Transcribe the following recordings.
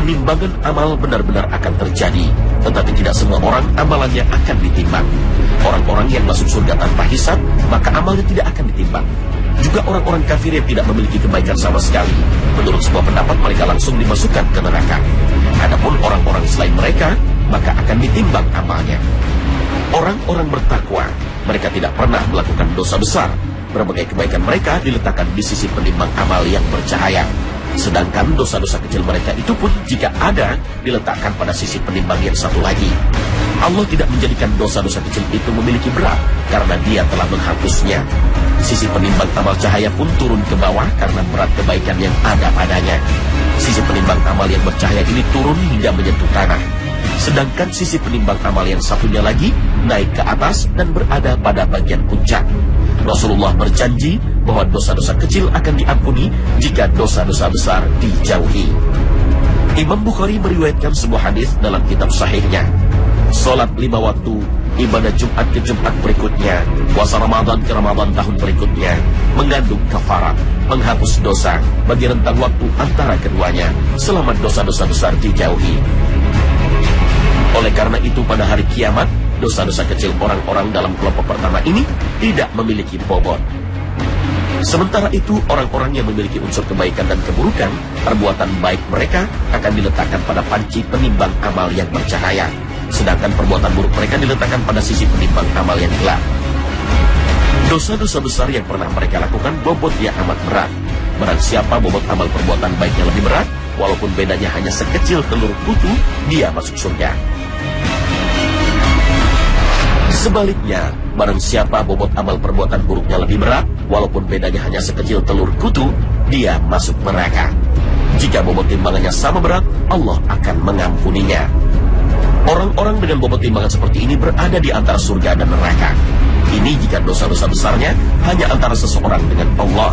penimbangan amal benar-benar akan terjadi, tetapi tidak semua orang amalannya akan ditimbang. Orang-orang yang masuk surga tanpa hisab, maka amalnya tidak akan ditimbang. Juga orang-orang kafir yang tidak memiliki kebaikan sama sekali, menurut sebuah pendapat mereka langsung dimasukkan ke neraka. Adapun orang-orang selain mereka, maka akan ditimbang amalnya. Orang-orang bertakwa, mereka tidak pernah melakukan dosa besar. Berbagai kebaikan mereka diletakkan di sisi penimbang amal yang bercahaya. Sedangkan dosa-dosa kecil mereka itu pun jika ada, diletakkan pada sisi penimbang yang satu lagi. Allah tidak menjadikan dosa-dosa kecil itu memiliki berat, karena Dia telah menghapusnya. Sisi penimbang amal cahaya pun turun ke bawah karena berat kebaikan yang ada padanya. Sisi penimbang amal yang bercahaya ini turun hingga menyentuh tanah. Sedangkan sisi penimbang amal yang satunya lagi naik ke atas dan berada pada bagian puncak. Rasulullah berjanji bahwa dosa-dosa kecil akan diampuni jika dosa-dosa besar dijauhi. Imam Bukhari meriwayatkan sebuah hadis dalam kitab sahihnya. Salat 5 waktu, ibadah Jumat ke Jumat berikutnya, puasa Ramadan ke Ramadan tahun berikutnya, mengandung kafarat, menghapus dosa bagi rentang waktu antara keduanya, selama dosa-dosa besar dijauhi. Oleh karena itu pada hari kiamat, dosa-dosa kecil orang-orang dalam kelompok pertama ini tidak memiliki bobot. Sementara itu, orang-orang yang memiliki unsur kebaikan dan keburukan, perbuatan baik mereka akan diletakkan pada panci penimbang amal yang bercahaya. Sedangkan perbuatan buruk mereka diletakkan pada sisi penimbang amal yang gelap. Dosa-dosa besar yang pernah mereka lakukan bobotnya amat berat. Barang siapa bobot amal perbuatan baiknya lebih berat, walaupun bedanya hanya sekecil telur kutu, dia masuk surga. Sebaliknya, barang siapa bobot amal perbuatan buruknya lebih berat, walaupun bedanya hanya sekecil telur kutu, dia masuk neraka. Jika bobot timbangannya sama berat, Allah akan mengampuninya. Orang-orang dengan bobot timbangan seperti ini berada di antara surga dan neraka. Ini jika dosa-dosa besarnya hanya antara seseorang dengan Allah.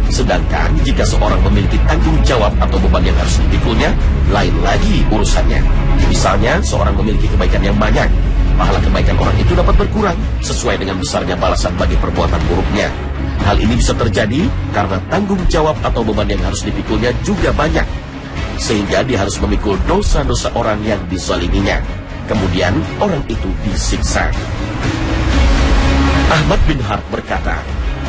Sedangkan jika seorang memiliki tanggung jawab atau beban yang harus dipikulnya, lain lagi urusannya. Misalnya, seorang memiliki kebaikan yang banyak, pahala kebaikan orang itu dapat berkurang sesuai dengan besarnya balasan bagi perbuatan buruknya. Hal ini bisa terjadi karena tanggung jawab atau beban yang harus dipikulnya juga banyak, sehingga dia harus memikul dosa-dosa orang yang dizaliminya. Kemudian orang itu disiksa. Ahmad bin Harb berkata,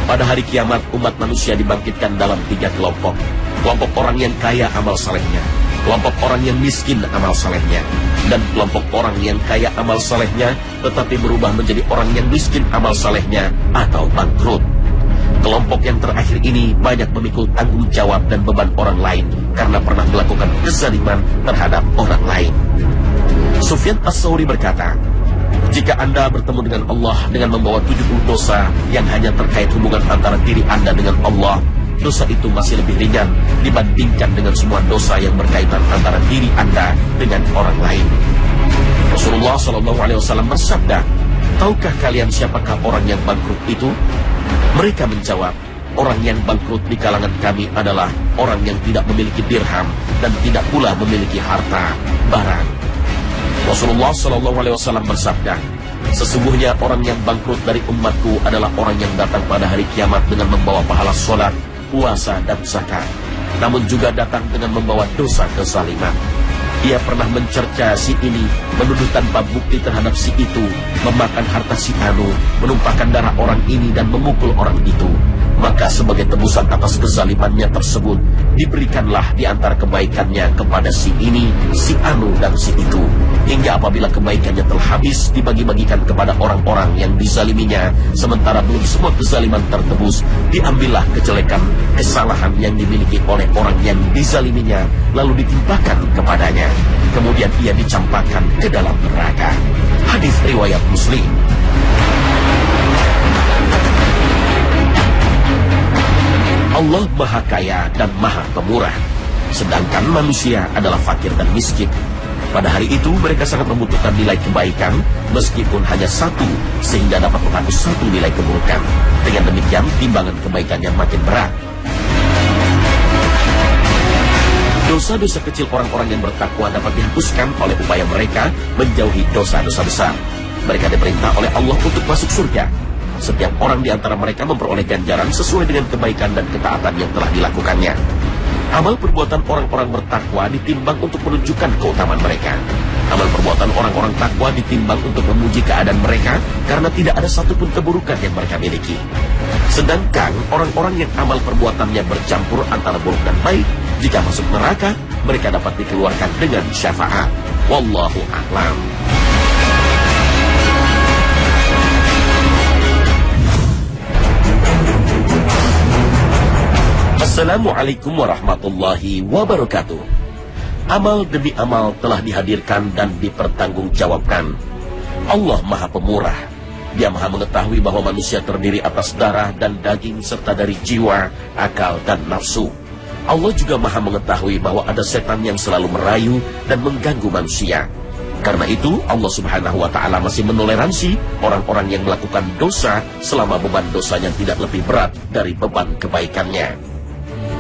pada hari kiamat umat manusia dibangkitkan dalam 3 kelompok. Kelompok orang yang kaya amal salehnya, kelompok orang yang miskin amal salehnya, dan kelompok orang yang kaya amal salehnya tetapi berubah menjadi orang yang miskin amal salehnya atau bangkrut. Kelompok yang terakhir ini banyak memikul tanggung jawab dan beban orang lain karena pernah melakukan kezaliman terhadap orang lain. Sufyan As-Tsauri berkata, jika Anda bertemu dengan Allah dengan membawa 70 dosa yang hanya terkait hubungan antara diri Anda dengan Allah, dosa itu masih lebih ringan dibandingkan dengan semua dosa yang berkaitan antara diri Anda dengan orang lain. Rasulullah SAW bersabda, tahukah kalian siapakah orang yang bangkrut itu? Mereka menjawab, orang yang bangkrut di kalangan kami adalah orang yang tidak memiliki dirham dan tidak pula memiliki harta, barang. Rasulullah SAW bersabda, sesungguhnya orang yang bangkrut dari umatku adalah orang yang datang pada hari kiamat dengan membawa pahala sholat, puasa, dan zakat, namun juga datang dengan membawa dosa kezaliman. Ia pernah mencerca si ini, menuduh tanpa bukti terhadap si itu, memakan harta si anu, menumpahkan darah orang ini dan memukul orang itu. Maka sebagai tebusan atas kezalimannya tersebut, diberikanlah di antara kebaikannya kepada si ini, si anu, dan si itu. Hingga apabila kebaikannya telah habis, dibagi-bagikan kepada orang-orang yang dizaliminya, sementara belum semua kezaliman tertebus, diambillah kejelekan, kesalahan yang dimiliki oleh orang yang dizaliminya, lalu ditimpakan kepadanya. Kemudian ia dicampakkan ke dalam neraka. Hadis riwayat Muslim. Allah Maha Kaya dan Maha Pemurah, sedangkan manusia adalah fakir dan miskin. Pada hari itu mereka sangat membutuhkan nilai kebaikan, meskipun hanya satu, sehingga dapat menghapus satu nilai keburukan. Dengan demikian timbangan kebaikannya makin berat. Dosa-dosa kecil orang-orang yang bertakwa dapat dihapuskan oleh upaya mereka menjauhi dosa-dosa besar. Mereka diperintah oleh Allah untuk masuk surga. Setiap orang di antara mereka memperoleh ganjaran sesuai dengan kebaikan dan ketaatan yang telah dilakukannya. Amal perbuatan orang-orang bertakwa ditimbang untuk menunjukkan keutamaan mereka. Amal perbuatan orang-orang takwa ditimbang untuk memuji keadaan mereka karena tidak ada satupun keburukan yang mereka miliki. Sedangkan orang-orang yang amal perbuatannya bercampur antara buruk dan baik, jika masuk neraka, mereka dapat dikeluarkan dengan syafaat. Wallahu a'lam. Assalamualaikum warahmatullahi wabarakatuh. Amal demi amal telah dihadirkan dan dipertanggungjawabkan. Allah Maha Pemurah. Dia Maha mengetahui bahwa manusia terdiri atas darah dan daging serta dari jiwa, akal dan nafsu. Allah juga Maha mengetahui bahwa ada setan yang selalu merayu dan mengganggu manusia. Karena itu Allah Subhanahu wa ta'ala masih menoleransi orang-orang yang melakukan dosa selama beban dosanya tidak lebih berat dari beban kebaikannya.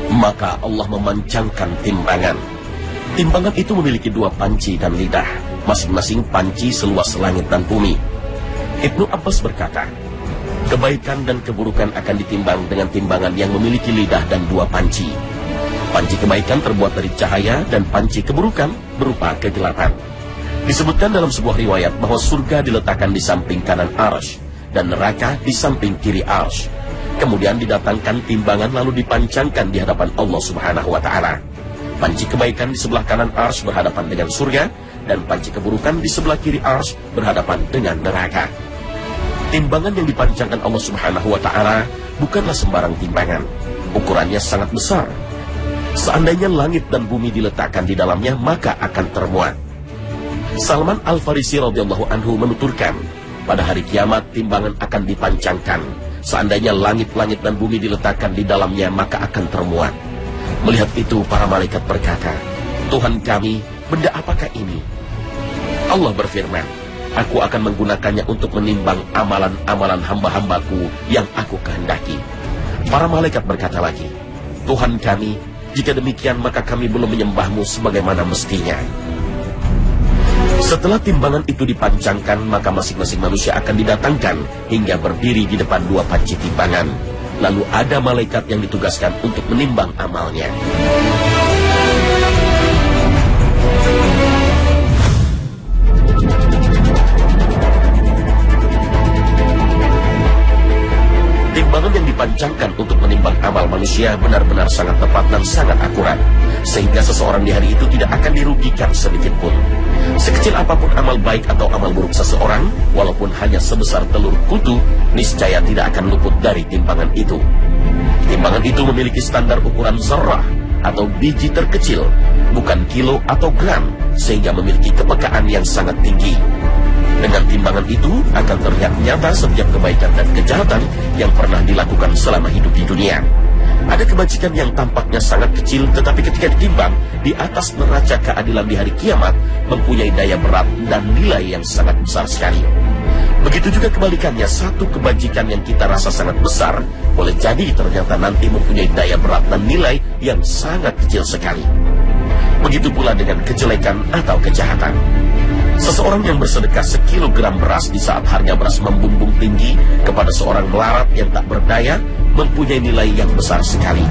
Maka Allah memancangkan timbangan. Timbangan itu memiliki dua panci dan lidah, masing-masing panci seluas langit dan bumi. Ibnu Abbas berkata, kebaikan dan keburukan akan ditimbang dengan timbangan yang memiliki lidah dan dua panci. Panci kebaikan terbuat dari cahaya dan panci keburukan berupa kegelapan. Disebutkan dalam sebuah riwayat bahwa surga diletakkan di samping kanan arsy dan neraka di samping kiri arsy. Kemudian didatangkan timbangan lalu dipancangkan di hadapan Allah Subhanahu wa ta'ala. Panci kebaikan di sebelah kanan arsy berhadapan dengan surga dan panci keburukan di sebelah kiri arsy berhadapan dengan neraka. Timbangan yang dipancangkan Allah Subhanahu wa ta'ala bukanlah sembarang timbangan. Ukurannya sangat besar. Seandainya langit dan bumi diletakkan di dalamnya, maka akan termuat. Salman Al-Farisi radhiyallahu anhu menuturkan, pada hari kiamat timbangan akan dipancangkan. Seandainya langit-langit dan bumi diletakkan di dalamnya, maka akan termuat. Melihat itu, para malaikat berkata, Tuhan kami, benda apakah ini? Allah berfirman, aku akan menggunakannya untuk menimbang amalan-amalan hamba-hambaku yang aku kehendaki. Para malaikat berkata lagi, Tuhan kami, jika demikian maka kami belum menyembahmu sebagaimana mestinya. Setelah timbangan itu dipancangkan, maka masing-masing manusia akan didatangkan hingga berdiri di depan dua panci timbangan. Lalu ada malaikat yang ditugaskan untuk menimbang amalnya. Timbangan yang dipancangkan untuk menimbang amal manusia benar-benar sangat tepat dan sangat akurat, sehingga seseorang di hari itu tidak akan dirugikan sedikit pun. Sekecil apapun amal baik atau amal buruk seseorang, walaupun hanya sebesar telur kutu, niscaya tidak akan luput dari timbangan itu. Timbangan itu memiliki standar ukuran zarrah atau biji terkecil, bukan kilo atau gram, sehingga memiliki kepekaan yang sangat tinggi. Dengan timbangan itu akan terlihat nyata setiap kebaikan dan kejahatan yang pernah dilakukan selama hidup di dunia. Ada kebajikan yang tampaknya sangat kecil, tetapi ketika ditimbang di atas neraca keadilan di hari kiamat, mempunyai daya berat dan nilai yang sangat besar sekali. Begitu juga kebalikannya, satu kebajikan yang kita rasa sangat besar, boleh jadi ternyata nanti mempunyai daya berat dan nilai yang sangat kecil sekali. Begitu pula dengan kejelekan atau kejahatan. Seseorang yang bersedekah sekilogram beras di saat harga beras membumbung tinggi kepada seorang melarat yang tak berdaya, mempunyai nilai yang besar sekali.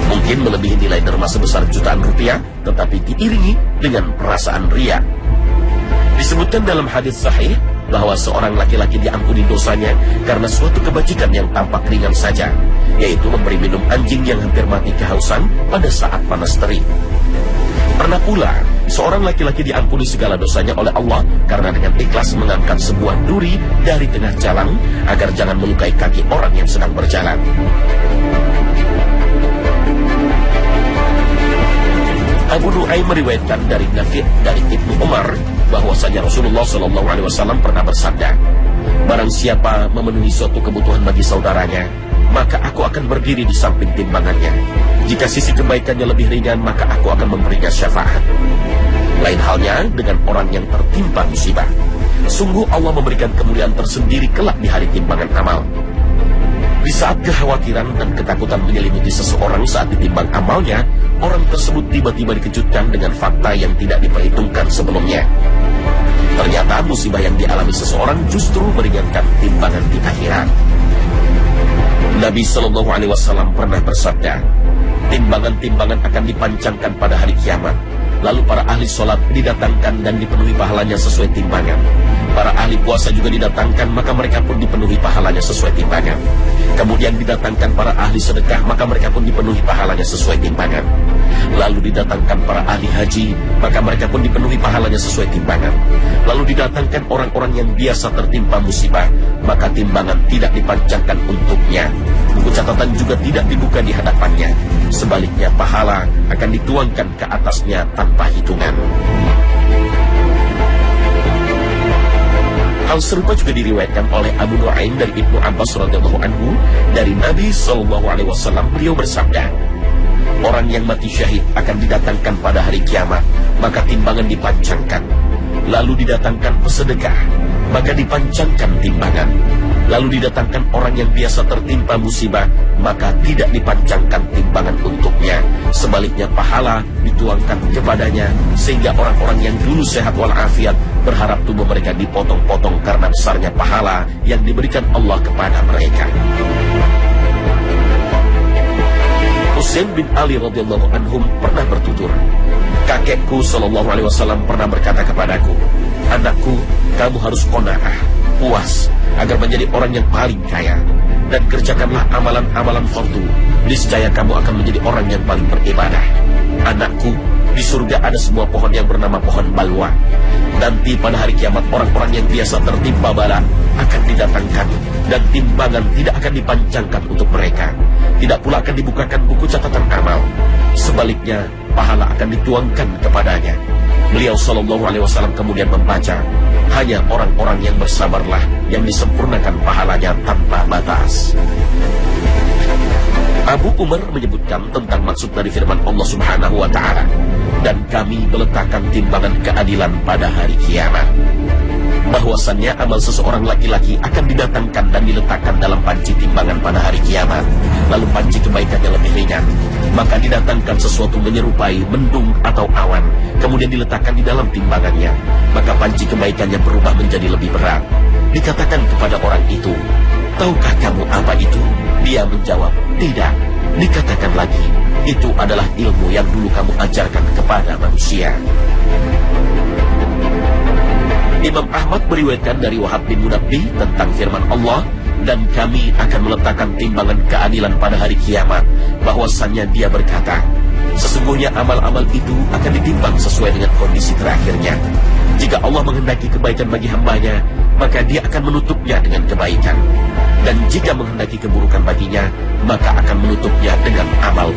Mungkin melebihi nilai derma sebesar jutaan rupiah, tetapi diiringi dengan perasaan riya. Disebutkan dalam hadis sahih bahwa seorang laki-laki diampuni dosanya karena suatu kebajikan yang tampak ringan saja, yaitu memberi minum anjing yang hampir mati kehausan pada saat panas terik. Pernah pula, seorang laki-laki diampuni segala dosanya oleh Allah karena dengan ikhlas mengangkat sebuah duri dari tengah jalan agar jangan melukai kaki orang yang sedang berjalan. Abu Nu'aim meriwayatkan dari Nafi' dari Ibnu Umar bahwasanya Rasulullah SAW pernah bersabda, barang siapa memenuhi suatu kebutuhan bagi saudaranya, maka aku akan berdiri di samping timbangannya. Jika sisi kebaikannya lebih ringan, maka aku akan memberinya syafaat. Lain halnya dengan orang yang tertimpa musibah. Sungguh Allah memberikan kemuliaan tersendiri kelak di hari timbangan amal. Di saat kekhawatiran dan ketakutan menyelimuti seseorang saat ditimbang amalnya, orang tersebut tiba-tiba dikejutkan dengan fakta yang tidak diperhitungkan sebelumnya. Ternyata musibah yang dialami seseorang justru meringankan timbangan di akhirat. Nabi SAW pernah bersabda, Timbangan-timbangan akan dipancangkan pada hari kiamat. Lalu para ahli sholat didatangkan dan dipenuhi pahalanya sesuai timbangan. Para ahli puasa juga didatangkan, maka mereka pun dipenuhi pahalanya sesuai timbangan. Kemudian didatangkan para ahli sedekah, maka mereka pun dipenuhi pahalanya sesuai timbangan. Lalu didatangkan para ahli haji, maka mereka pun dipenuhi pahalanya sesuai timbangan. Lalu didatangkan orang-orang yang biasa tertimpa musibah, maka timbangan tidak dipancangkan untuknya. Buku catatan juga tidak dibuka di hadapannya. Sebaliknya pahala akan dituangkan ke atasnya tanpa hitungan. Hal serupa juga diriwayatkan oleh Abu Nuaim dari Ibnu Abbas radhiyallahu anhu dari Nabi SAW. Beliau bersabda, orang yang mati syahid akan didatangkan pada hari kiamat, maka timbangan dipancangkan. Lalu didatangkan pesedekah, maka dipancangkan timbangan. Lalu didatangkan orang yang biasa tertimpa musibah, maka tidak dipancangkan timbangan untuknya. Sebaliknya pahala dituangkan kepadanya, sehingga orang-orang yang dulu sehat walafiat berharap tubuh mereka dipotong-potong karena besarnya pahala yang diberikan Allah kepada mereka. Husain bin Ali radhiyallahu anhum pernah bertutur, kakekku sallallahu alaihi wasallam pernah berkata kepadaku, anakku, kamu harus qanaah, puas, agar menjadi orang yang paling kaya, dan kerjakanlah amalan-amalan fardu, niscaya kamu akan menjadi orang yang paling beribadah. Anakku, di surga ada sebuah pohon yang bernama pohon balwa. Nanti pada hari kiamat orang-orang yang biasa tertimpa bala akan didatangkan, dan timbangan tidak akan dipancangkan untuk mereka. Tidak pula akan dibukakan buku catatan amal. Sebaliknya, pahala akan dituangkan kepadanya. Beliau sallallahu alaihi wasallam kemudian membaca, hanya orang-orang yang bersabarlah yang disempurnakan pahalanya tanpa batas. Abu Umar menyebutkan tentang maksud dari firman Allah Subhanahu wa ta'ala, dan kami meletakkan timbangan keadilan pada hari kiamat. Bahwasannya amal seseorang laki-laki akan didatangkan dan diletakkan dalam panci timbangan pada hari kiamat. Lalu panci kebaikannya lebih ringan, maka didatangkan sesuatu menyerupai mendung atau awan, kemudian diletakkan di dalam timbangannya, maka panci kebaikannya berubah menjadi lebih berat. Dikatakan kepada orang itu, tahukah kamu apa itu? Dia menjawab, tidak. Dikatakan lagi, itu adalah ilmu yang dulu kamu ajarkan kepada manusia. Imam Ahmad meriwayatkan dari Wahab bin Munabbih tentang firman Allah, dan kami akan meletakkan timbangan keadilan pada hari kiamat. Bahwasannya dia berkata, sesungguhnya amal-amal itu akan ditimbang sesuai dengan kondisi terakhirnya. Jika Allah menghendaki kebaikan bagi hambanya, maka dia akan menutupnya dengan kebaikan. Dan jika menghendaki keburukan baginya, maka akan menutupnya dengan amal